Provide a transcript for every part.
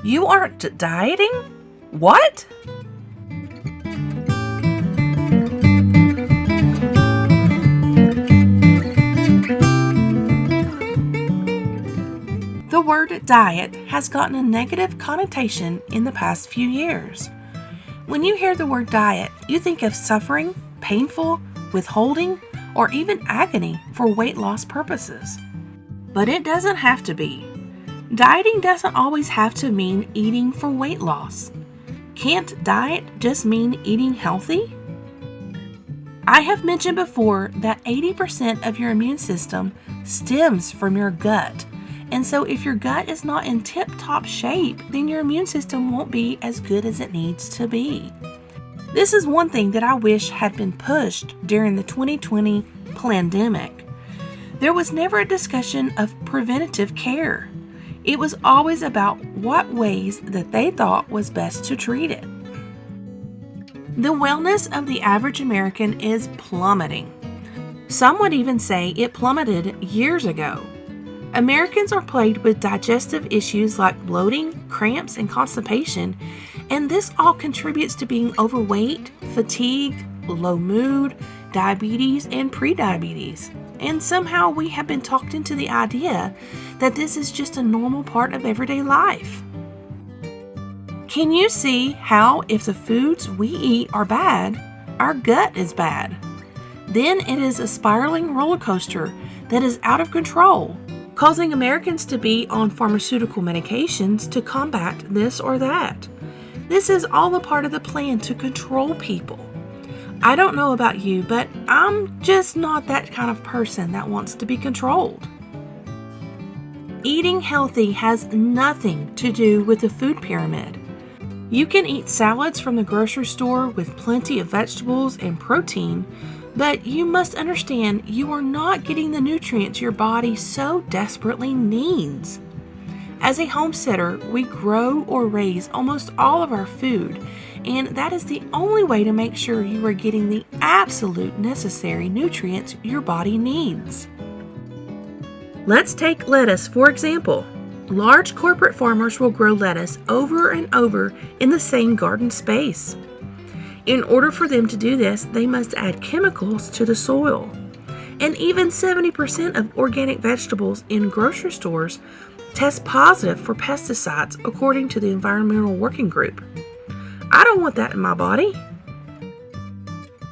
You aren't dieting? What? The word diet has gotten a negative connotation in the past few years. When you hear the word diet, you think of suffering, painful, withholding, or even agony for weight loss purposes. But it doesn't have to be. Dieting doesn't always have to mean eating for weight loss. Can't diet just mean eating healthy? I have mentioned before that 80% of your immune system stems from your gut. And so if your gut is not in tip-top shape, then your immune system won't be as good as it needs to be. This is one thing that I wish had been pushed during the 2020 pandemic. There was never a discussion of preventative care. It was always about what ways that they thought was best to treat it. The wellness of the average American is plummeting. Some would even say it plummeted years ago. Americans are plagued with digestive issues like bloating, cramps, and constipation, and this all contributes to being overweight, fatigue, low mood, diabetes, and prediabetes. And somehow we have been talked into the idea that this is just a normal part of everyday life. Can you see how if the foods we eat are bad, our gut is bad? Then it is a spiraling roller coaster that is out of control, causing Americans to be on pharmaceutical medications to combat this or that. This is all a part of the plan to control people. I don't know about you, but I'm just not that kind of person that wants to be controlled. Eating healthy has nothing to do with the food pyramid. You can eat salads from the grocery store with plenty of vegetables and protein, but you must understand you are not getting the nutrients your body so desperately needs. As a homesteader, we grow or raise almost all of our food, and that is the only way to make sure you are getting the absolute necessary nutrients your body needs. Let's take lettuce, for example. Large corporate farmers will grow lettuce over and over in the same garden space. In order for them to do this, they must add chemicals to the soil. And even 70% of organic vegetables in grocery stores test positive for pesticides, according to the Environmental Working Group. I don't want that in my body.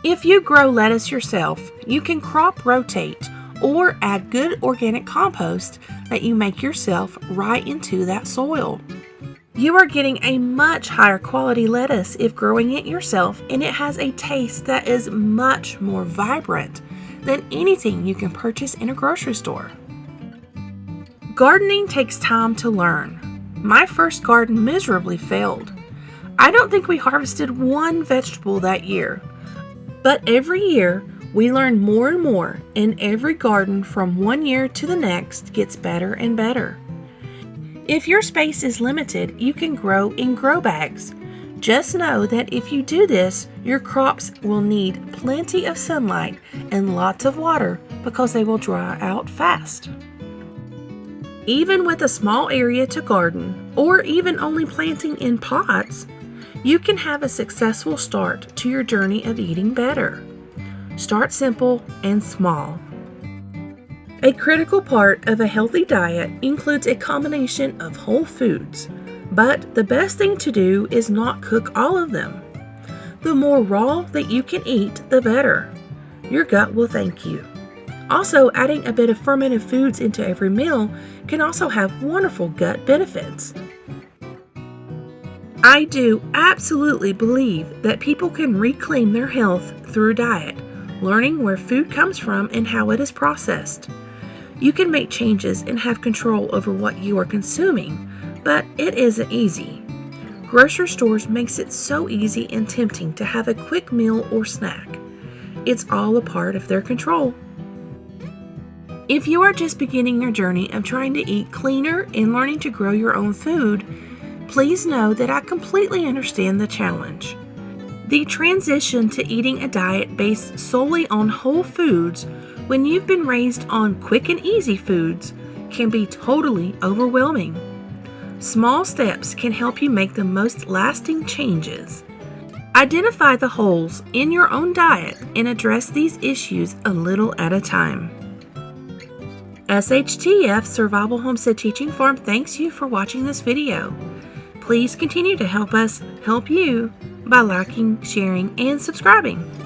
If you grow lettuce yourself, you can crop rotate or add good organic compost that you make yourself right into that soil. You are getting a much higher quality lettuce if growing it yourself, and it has a taste that is much more vibrant than anything you can purchase in a grocery store. Gardening takes time to learn. My first garden miserably failed. I don't think we harvested one vegetable that year, but every year we learn more and more, and every garden from one year to the next gets better and better. If your space is limited, you can grow in grow bags. Just know that if you do this, your crops will need plenty of sunlight and lots of water because they will dry out fast. Even with a small area to garden, or even only planting in pots, you can have a successful start to your journey of eating better. Start simple and small. A critical part of a healthy diet includes a combination of whole foods, but the best thing to do is not cook all of them. The more raw that you can eat, the better. Your gut will thank you. Also, adding a bit of fermented foods into every meal can also have wonderful gut benefits. I do absolutely believe that people can reclaim their health through diet, learning where food comes from and how it is processed. You can make changes and have control over what you are consuming, but it isn't easy. Grocery stores makes it so easy and tempting to have a quick meal or snack. It's all a part of their control. If you are just beginning your journey of trying to eat cleaner and learning to grow your own food, please know that I completely understand the challenge. The transition to eating a diet based solely on whole foods when you've been raised on quick and easy foods can be totally overwhelming. Small steps can help you make the most lasting changes. Identify the holes in your own diet and address these issues a little at a time. SHTF Survival Homestead Teaching Farm thanks you for watching this video. Please continue to help us help you by liking, sharing, and subscribing.